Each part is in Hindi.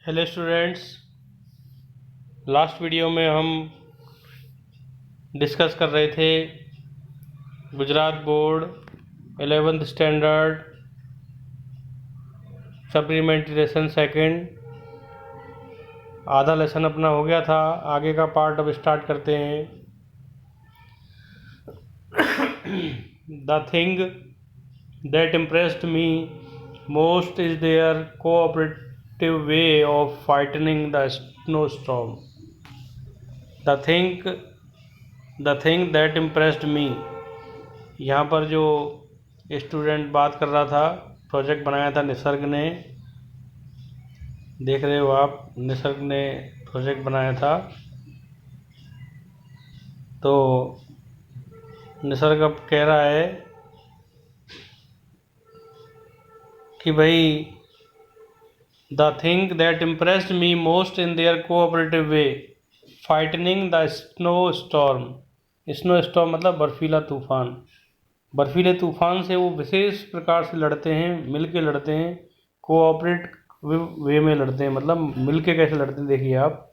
हेलो स्टूडेंट्स, लास्ट वीडियो में हम डिस्कस कर रहे थे Gujarat board 11th standard supplementary lesson second. आधा लेसन अपना हो गया था, आगे का पार्ट अब स्टार्ट करते हैं। The thing that impressed me most is their cooperative way of fighting the snow storm. The thing that impressed me, यहाँ पर जो स्टूडेंट बात कर रहा था, प्रोजेक्ट बनाया था निसर्ग ने। देख रहे हो आप, निसर्ग ने प्रोजेक्ट बनाया था। तो निसर्ग अब कह रहा है कि भाई the thing that impressed me most in their cooperative way fighting the snow storm. Snow storm मतलब बर्फीला तूफान। बर्फीले तूफान से वो विशेष प्रकार से लड़ते हैं, मिल के लड़ते हैं, कोऑपरेट वे में लड़ते हैं। मतलब मिल के कैसे लड़ते हैं देखिए आप।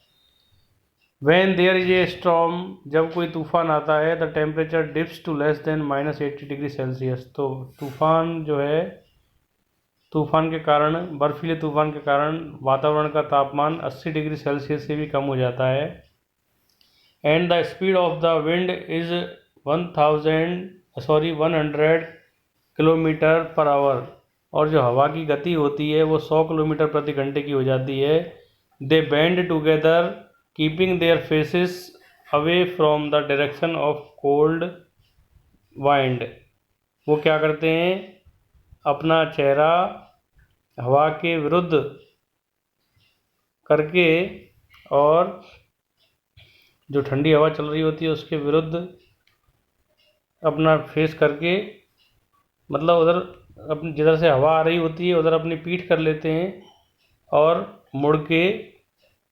When there is a storm, जब कोई तूफान आता है, the temperature dips to less than -80 degree Celsius. तो तूफान जो है, तूफान के कारण, बर्फीले तूफान के कारण वातावरण का तापमान 80 डिग्री सेल्सियस से भी कम हो जाता है। And the speed of the wind is 100 kilometre per hour. और जो हवा की गति होती है वो 100 किलोमीटर प्रति घंटे की हो जाती है। They band together keeping their faces away from the direction of cold wind. वो क्या करते हैं, अपना चेहरा हवा के विरुद्ध करके और जो ठंडी हवा चल रही होती है उसके विरुद्ध अपना फेस करके, मतलब उधर अपनी जिधर से हवा आ रही होती है उधर अपनी पीठ कर लेते हैं और मुड़ के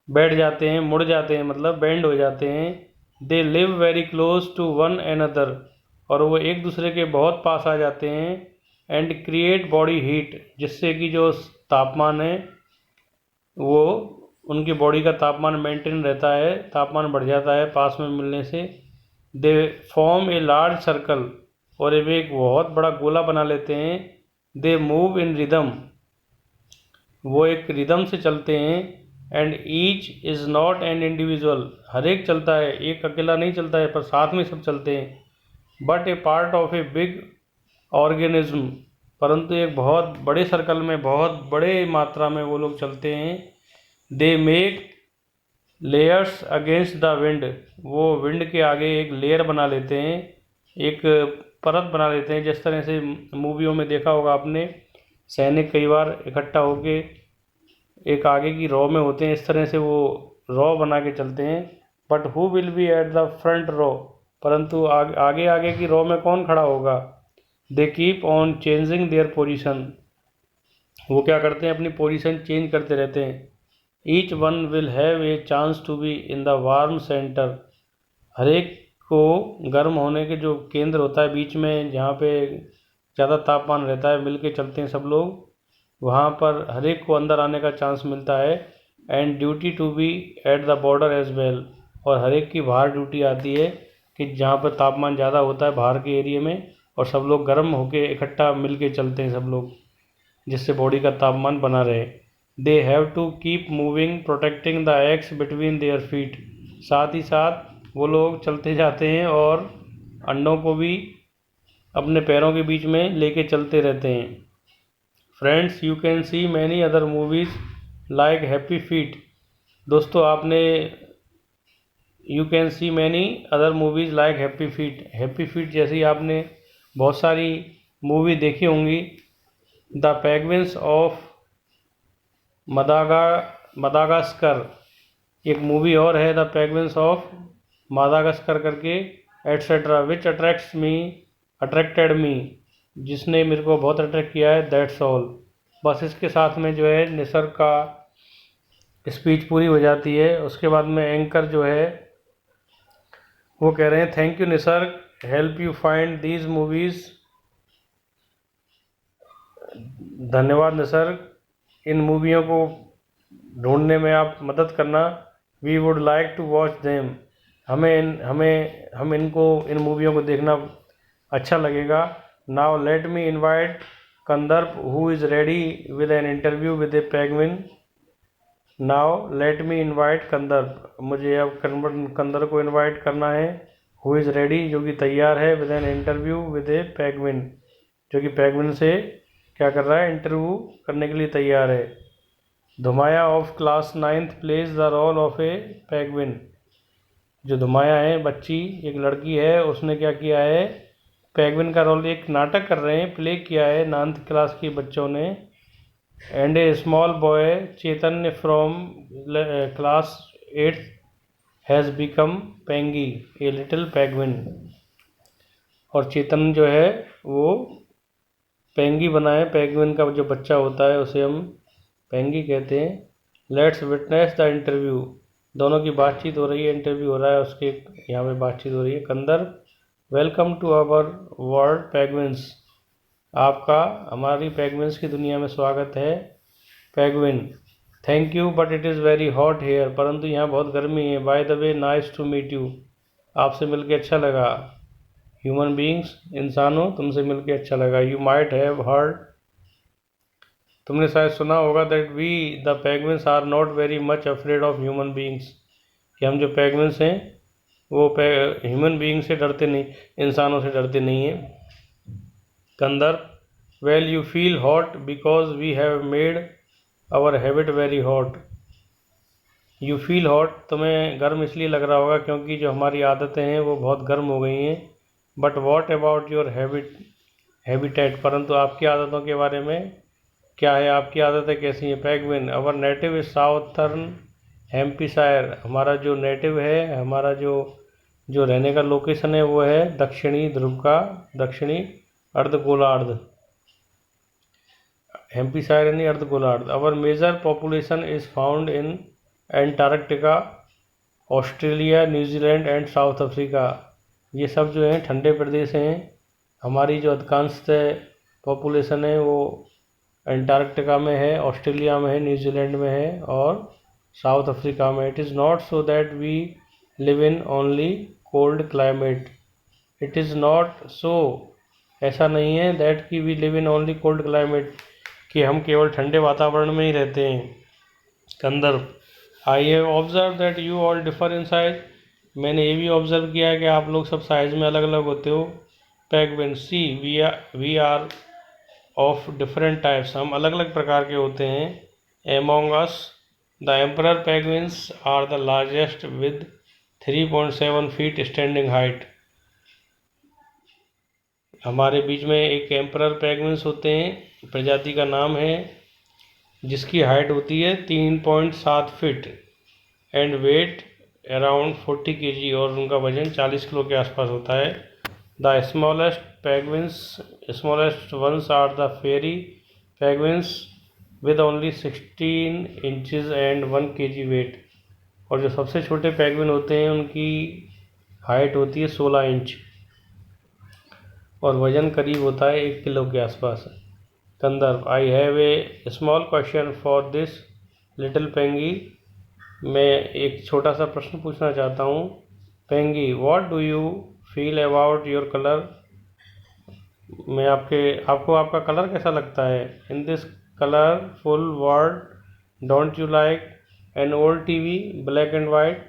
बैठ जाते हैं, मुड़ जाते हैं, मतलब बेंड हो जाते हैं। They live very close to one another, और वो एक दूसरे के बहुत पास आ जाते हैं। एंड क्रिएट बॉडी हीट, जिससे कि जो तापमान है वो उनकी बॉडी का तापमान मेंटेन रहता है, तापमान बढ़ जाता है पास में मिलने से। They form a large circle, और वे एक बहुत बड़ा गोला बना लेते हैं। दे मूव इन रिदम, वो एक रिदम से चलते हैं। And each is not an individual, हर एक चलता है, एक अकेला नहीं चलता है, पर साथ में सब चलते हैं। But A part of a big organism, परंतु एक बहुत बड़े सर्कल में, बहुत बड़े मात्रा में वो लोग चलते हैं। They make layers against the wind, वो विंड के आगे एक लेयर बना लेते हैं, एक परत बना लेते हैं। जिस तरह से मूवियों में देखा होगा आपने, सैनिक कई बार इकट्ठा होके एक आगे की रॉ में होते हैं, इस तरह से वो रॉ बना के चलते हैं। But who will be at the front raw, परंतु आगे आगे की रॉ में कौन खड़ा होगा। They keep on changing their position, वो क्या करते हैं, अपनी पोजीशन चेंज करते रहते हैं। Each one will have a chance to be in the warm centre, हर एक को गर्म होने के जो केंद्र होता है बीच में, जहाँ पे ज़्यादा तापमान रहता है, मिल के चलते हैं सब लोग, वहाँ पर हर एक को अंदर आने का चांस मिलता है। And duty to be at the border as well, और हर एक की बाहर ड्यूटी आती है कि जहाँ पर तापमान ज़्यादा होता है बाहर के एरिया में, और सब लोग गर्म होके इकट्ठा मिल के चलते हैं सब लोग, जिससे बॉडी का तापमान बना रहे। They have to keep moving protecting the eggs between their feet, साथ ही साथ वो लोग चलते जाते हैं और अंडों को भी अपने पैरों के बीच में लेके चलते रहते हैं। Friends, you can see many other movies like happy feet. दोस्तों, आपने you can see many other movies like happy feet, happy feet जैसी आपने बहुत सारी मूवी देखी होंगी। द पेंगुइन्स ऑफ मदागास्कर, एक मूवी और है द पेंगुइन्स ऑफ मादागास्कर करके, एट्सेट्रा, विच अट्रैक्टेड मी, जिसने मेरे को बहुत अट्रैक्ट किया है, दैट्स ऑल। बस इसके साथ में जो है निसर्ग का स्पीच पूरी हो जाती है। उसके बाद में एंकर जो है वो कह रहे हैं, thank you Nisarga, help you find these movies. धन्यवाद निसर्ग, इन मूवियों को ढूंढने में आप मदद करना। We would like to watch them, हम इनको इन मूवियों को देखना अच्छा लगेगा। Now let me invite Kandarp who is ready with an interview with a penguin. Now let me invite Kandarp, मुझे अब कंदर को इनवाइट करना है। हु इज़ रेडी, जो कि तैयार है। With an interview with a penguin, जो कि पेंगुइन से क्या कर रहा है, इंटरव्यू करने के लिए तैयार है। Dhumaya of class 9th plays the role of a penguin, जो धुमाया है बच्ची, एक लड़की है, उसने क्या किया है, पेंगुइन का रोल, एक नाटक कर रहे हैं, प्ले किया है 9th क्लास के बच्चों ने। And a small boy Chaitanya from class 8th has become Pengy a little penguin, और चेतन जो है वो पेंगी बना है। पेंगुइन का जो बच्चा होता है उसे हम पेंगी कहते हैं। लेट्स विटनेस द इंटरव्यू, दोनों की बातचीत हो रही है, इंटरव्यू हो रहा है, उसके यहाँ पे बातचीत हो रही है। Kandar, welcome to our world penguins, आपका हमारी पेंगुइन्स की दुनिया में स्वागत है। Penguin, thank you but it is very hot here, परंतु यहाँ बहुत गर्मी है। By the way nice to meet you, आपसे मिलकर अच्छा लगा। ह्यूमन बींग्स, इंसानों, तुमसे मिलकर अच्छा लगा। यू माइट हैव हर्ड, तुमने शायद सुना होगा, that we the penguins are not very much afraid of human beings, कि हम जो पेंगुइन्स हैं वो ह्यूमन बींग से डरते नहीं, इंसानों से डरते नहीं हैं। Kandar, well you feel hot because we have made our habit very hot. You feel hot, तुम्हें गर्म इसलिए लग रहा होगा क्योंकि जो हमारी आदतें हैं वो बहुत गर्म हो गई हैं। But what about your habitat, परंतु आपकी आदतों के बारे में क्या है, आपकी आदतें कैसी हैं। Penguin, our native is southern Hampshire, हमारा जो नेटिव है, हमारा जो जो रहने का लोकेशन है वो है दक्षिणी ध्रुव का दक्षिणी अर्धगोलार्ध, हैम्पशायर यानी अर्धगोलार्ध। Our major population is found in Antarctica, Australia, New Zealand and South Africa, ये सब जो हैं ठंडे प्रदेश हैं। हमारी जो अधिकांशतः पॉपुलेशन है वो एंटार्क्टिका में है, ऑस्ट्रेलिया में है, न्यूजीलैंड में है और साउथ अफ्रीका में। It is not so that we live in only cold climate, it is not so, ऐसा नहीं है, दैट कि we live in only cold climate, कि हम केवल ठंडे वातावरण में ही रहते हैं। Kandar, I have observe that you all differ in size, मैंने ये भी ऑब्जर्व किया है कि आप लोग सब साइज़ में अलग अलग होते हो। Penguin, see we are of different types, हम अलग अलग प्रकार के होते हैं। Among us the emperor penguins are the largest with 3.7 feet standing height, हमारे बीच में एक एम्परर पेंगुइन्स होते हैं, प्रजाति का नाम है, जिसकी हाइट होती है 3.7 feet and weight around 40 kg, और उनका वजन 40 किलो के आसपास होता है। The smallest ones are the fairy penguins with only 16 inches and 1 kg weight, और जो सबसे छोटे पेंगुइन होते हैं उनकी हाइट होती है 16 इंच और वज़न करीब होता है 1 किलो के आसपास। Kandarp, I have a small question for this little Pengy, मैं एक छोटा सा प्रश्न पूछना चाहता हूँ। Pengy, what do you feel about your colour, मैं आपको आपका कलर कैसा लगता है। In this colourful world don't you like an old TV black and white,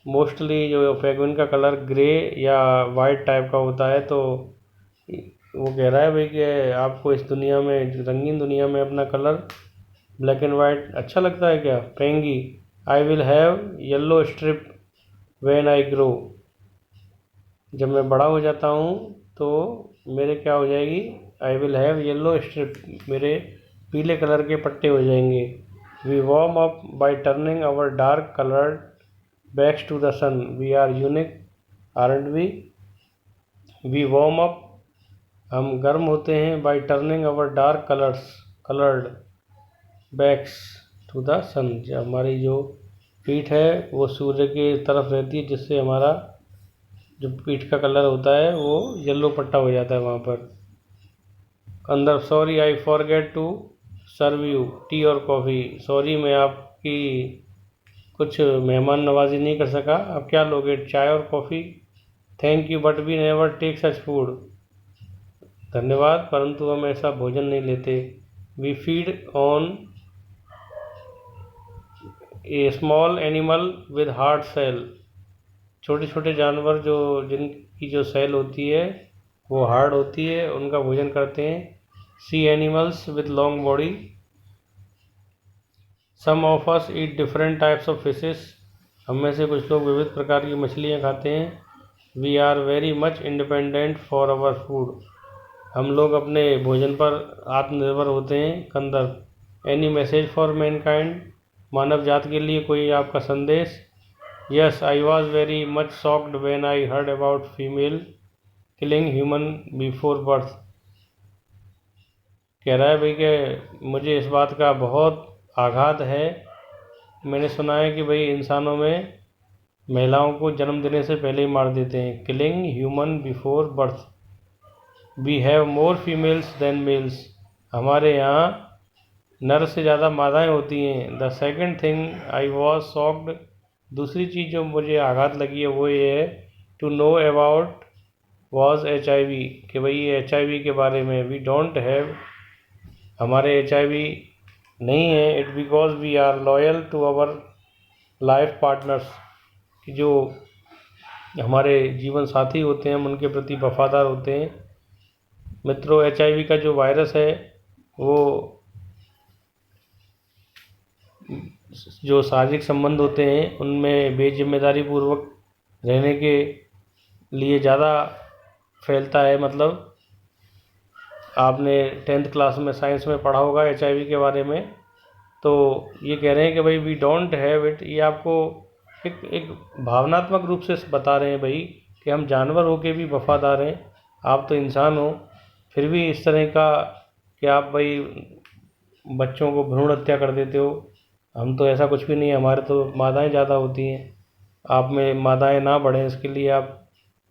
mostly जो पेंगुइन का कलर ग्रे या वाइट टाइप का होता है, तो वो कह रहा है भाई कि आपको इस दुनिया में, रंगीन दुनिया में, अपना कलर ब्लैक एंड वाइट अच्छा लगता है क्या। Pengy, I will have yellow strip when I grow, जब मैं बड़ा हो जाता हूँ तो मेरे क्या हो जाएगी, I will have yellow strip, मेरे पीले कलर के पट्टे हो जाएंगे। We warm up by turning our dark coloured backs to the sun, we are unique aren't we warm up, हम गर्म होते हैं, by turning our dark coloured backs to the sun, जो हमारी जो पीठ है वो सूर्य की तरफ रहती है, जिससे हमारा जो पीठ का कलर होता है वो येलो पट्टा हो जाता है वहाँ पर। अंदर, sorry I forget to serve you tea और कॉफ़ी। सॉरी, मैं आपकी कुछ मेहमान नवाजी नहीं कर सका। अब क्या लोगे, चाय और coffee? Thank you but we never take such food. धन्यवाद, परंतु हम ऐसा भोजन नहीं लेते। We feed on a small animal with hard shell. छोटे छोटे जानवर जो जिनकी जो सेल होती है वो हार्ड होती है, उनका भोजन करते हैं। Sea animals with long body. Some of us eat different types of fishes. हम में से कुछ लोग विविध प्रकार की मछलियाँ खाते हैं। We are very much independent for our food. हम लोग अपने भोजन पर आत्मनिर्भर होते हैं। Kandarp. Any message for mankind. मानव जाति के लिए कोई आपका संदेश? Yes, I was very much shocked when I heard about female killing human before birth. कह रहा है भाई कि मुझे इस बात का बहुत आघात है। मैंने सुना है कि भाई इंसानों में महिलाओं को जन्म देने से पहले ही मार देते हैं। Killing human before birth. We have more females than males. हमारे यहाँ नर से ज़्यादा मादाएँ होती हैं। The second thing I was shocked. दूसरी चीज़ जो मुझे आघात लगी है वो ये है, to know about was HIV, कि भाई HIV के बारे में। वी डोंट हैव, हमारे HIV नहीं है। It because we are loyal to our life partners, कि जो हमारे जीवन साथी होते हैं हम उनके प्रति वफादार होते हैं। मित्रों, HIV का जो वायरस है वो जो शारीरिक संबंध होते हैं उनमें बेजिम्मेदारी पूर्वक रहने के लिए ज़्यादा फैलता है। मतलब आपने 10th क्लास में साइंस में पढ़ा होगा HIV के बारे में। तो ये कह रहे हैं कि भाई वी डोंट हैव इट। ये आपको एक भावनात्मक रूप से बता रहे हैं भाई कि हम जानवर हो के भी वफादार हैं। आप तो इंसान हो, फिर भी इस तरह का कि आप भाई बच्चों को भ्रूण हत्या कर देते हो। हम तो ऐसा कुछ भी नहीं है, हमारे तो मादाएँ ज़्यादा होती हैं। आप में मादाएँ ना बढ़ें इसके लिए आप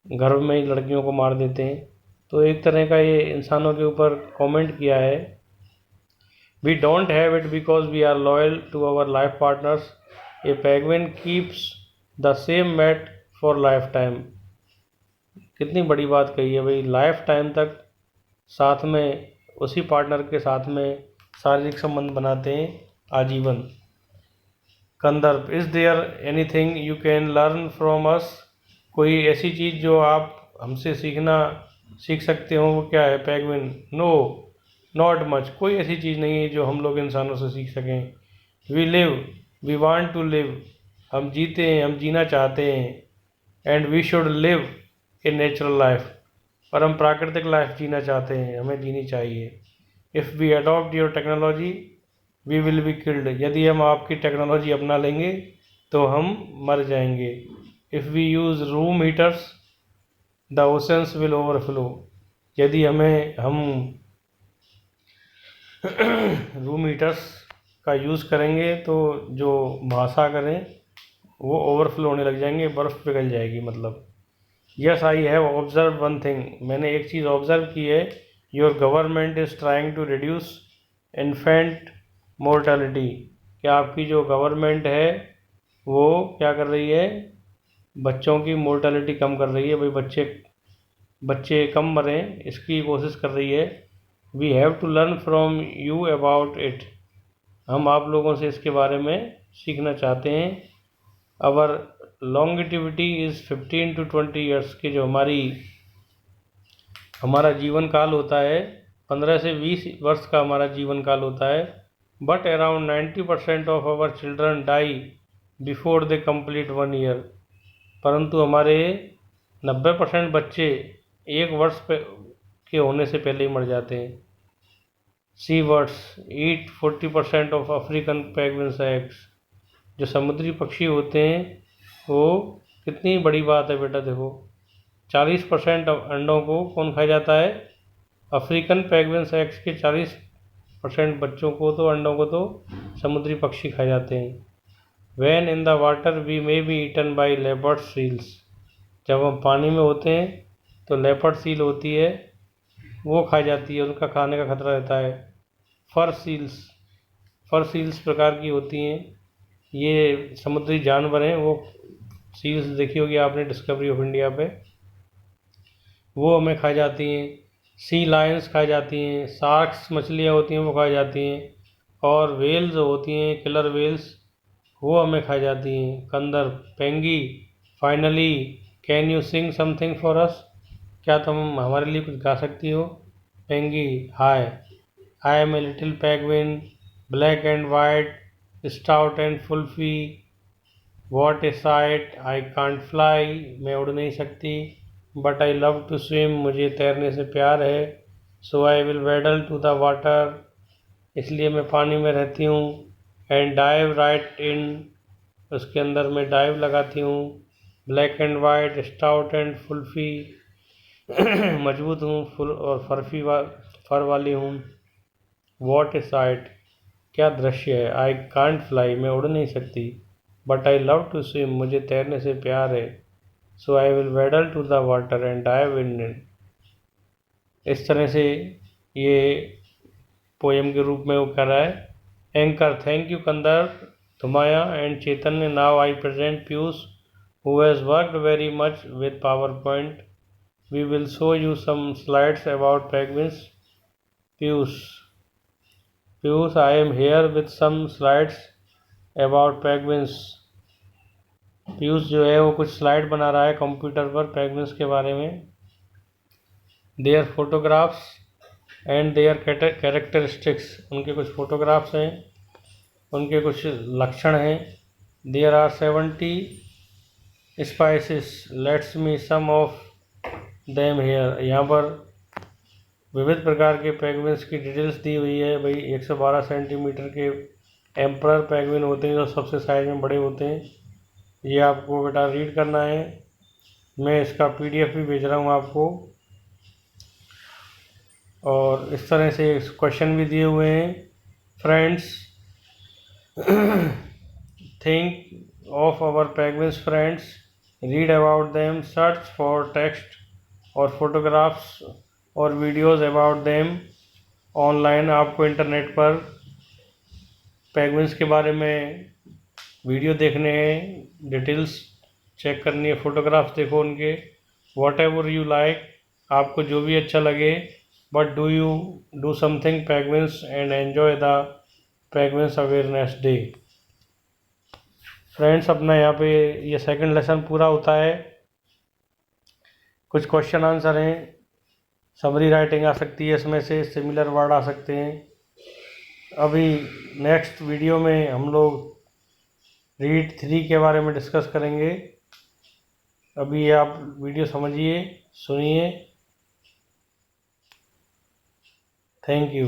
गर्भ में ही लड़कियों को मार देते हैं। तो एक तरह का ये इंसानों के ऊपर कमेंट किया है। We don't have it because we are loyal to our life partners. A penguin keeps the same mate for life time. कितनी बड़ी बात कही है भाई, लाइफ टाइम तक साथ में उसी पार्टनर के साथ में शारीरिक संबंध बनाते हैं आजीवन। Kandarp. Is there anything you can learn from us. कोई ऐसी चीज़ जो आप हमसे सीख सकते हो, वो क्या है? पेंगुइन। No not much. कोई ऐसी चीज़ नहीं है जो हम लोग इंसानों से सीख सकें। We live, we want to live. हम जीते हैं, हम जीना चाहते हैं। And we should live a natural life. और हम प्राकृतिक लाइफ जीना चाहते हैं, हमें जीनी चाहिए। If we adopt your technology we will be killed. यदि हम आपकी टेक्नोलॉजी अपना लेंगे तो हम मर जाएंगे। If we use room heaters the oceans will overflow. यदि हम रूम हीटर्स का यूज़ करेंगे तो जो महासागर हैं वो ओवरफ्लो होने लग जाएंगे, बर्फ़ पिघल जाएगी मतलब। Yes, I have observe one thing. मैंने एक चीज़ ऑब्ज़र्व की है। Your government is trying to reduce infant mortality. क्या आपकी जो गवर्नमेंट है वो क्या कर रही है? बच्चों की मोर्टेलिटी कम कर रही है। भाई बच्चे कम मरें इसकी कोशिश कर रही है। We have to learn from you about it. हम आप लोगों से इसके बारे में सीखना चाहते हैं। अवर लॉन्गिटिविटी इज़ 15 to 20 ईयर्स। की जो हमारा जीवन काल होता है 15 से 20 वर्ष का हमारा जीवन काल होता है। But around 90% of our children die before they complete 1 year. परंतु हमारे 90% बच्चे 1 वर्ष के होने से पहले ही मर जाते हैं। Sea birds eat 40% of African penguins eggs. जो समुद्री पक्षी होते हैं वो, कितनी बड़ी बात है बेटा, देखो 40% अंडों को कौन खा जाता है? अफ्रीकन पेंगुइन्स एग्स के 40% बच्चों को तो अंडों को तो समुद्री पक्षी खा जाते हैं। When in the water we may be eaten by leopard seals. जब हम पानी में होते हैं तो लेपर्ड सील होती है वो खा जाती है, उनका खाने का खतरा रहता है। फर सील्स प्रकार की होती हैं। ये समुद्री जानवर हैं, वो सील्स देखी होगी आपने डिस्कवरी ऑफ इंडिया पे, वो हमें खाई जाती हैं। सी लायंस खाई जाती हैं। शार्क्स मछलियाँ होती हैं वो खाई जाती हैं। और वेल्स होती हैं, किलर वेल्स, वो हमें खाई जाती हैं। Kandar, Pengy. Finally, can you sing something for us? क्या तुम हमारे लिए कुछ गा सकती हो? Pengy, hi, I am a little penguin, black and white, stout and fluffy, what a sight, I can't fly, मैं उड़ नहीं सकती, but I love to swim, मुझे तैरने से प्यार है, so I will waddle to the water, इसलिए मैं पानी में रहती हूँ, एंड डाइव राइट इन, उसके अंदर मैं डाइव लगाती हूँ, black and white, stout and fluffy, मजबूत हूँ, फुल और फर वाली हूँ, वॉट ए साइट, क्या दृश्य है, आई कांट फ्लाई, मैं उड़ नहीं सकती, but I love to swim, मुझे तैरने से प्यार है, so I will waddle to the water and dive in it. इस तरह से ये पोएम के रूप में वो कर रहा है। एंकर, थैंक यू कंदर, धुमाया and Chaitanya. Now I present Piyush, who has worked very much with PowerPoint. We will show you some slides about penguins. Piyush, I am here with some slides about penguins. Piyush जो है वो कुछ स्लाइड बना रहा है कंप्यूटर पर पेंगुइन्स के बारे में। Their photographs and their characteristics, उनके कुछ फोटोग्राफ्स हैं, उनके कुछ लक्षण हैं। There are 70 species, let's me some of them here. यहाँ पर विविध प्रकार के पेंगुइन्स की डिटेल्स दी हुई है। भाई 112 सेंटीमीटर के एम्परर पेंगुइन होते हैं जो सबसे साइज में बड़े होते हैं। ये आपको बेटा रीड करना है। मैं इसका PDF भी भेज रहा हूँ आपको। और इस तरह से क्वेश्चन भी दिए हुए हैं। Friends, think of our penguins friends, read about them, search for text or photographs और वीडियोस अबाउट देम ऑनलाइन। आपको इंटरनेट पर पेंगुइन्स के बारे में वीडियो देखने हैं, डिटेल्स चेक करनी है, फोटोग्राफ्स देखो उनके। वॉट एवर यू लाइक, आपको जो भी अच्छा लगे, but do something penguins and enjoy the penguins awareness day. Friends, अपना यहाँ पे ये सेकंड लेसन पूरा होता है। कुछ क्वेश्चन आंसर हैं, समरी राइटिंग आ सकती है इसमें से, सिमिलर वर्ड आ सकते हैं। अभी नेक्स्ट वीडियो में हम लोग रीड 3 के बारे में डिस्कस करेंगे। अभी ये आप वीडियो समझिए, सुनिए। Thank you.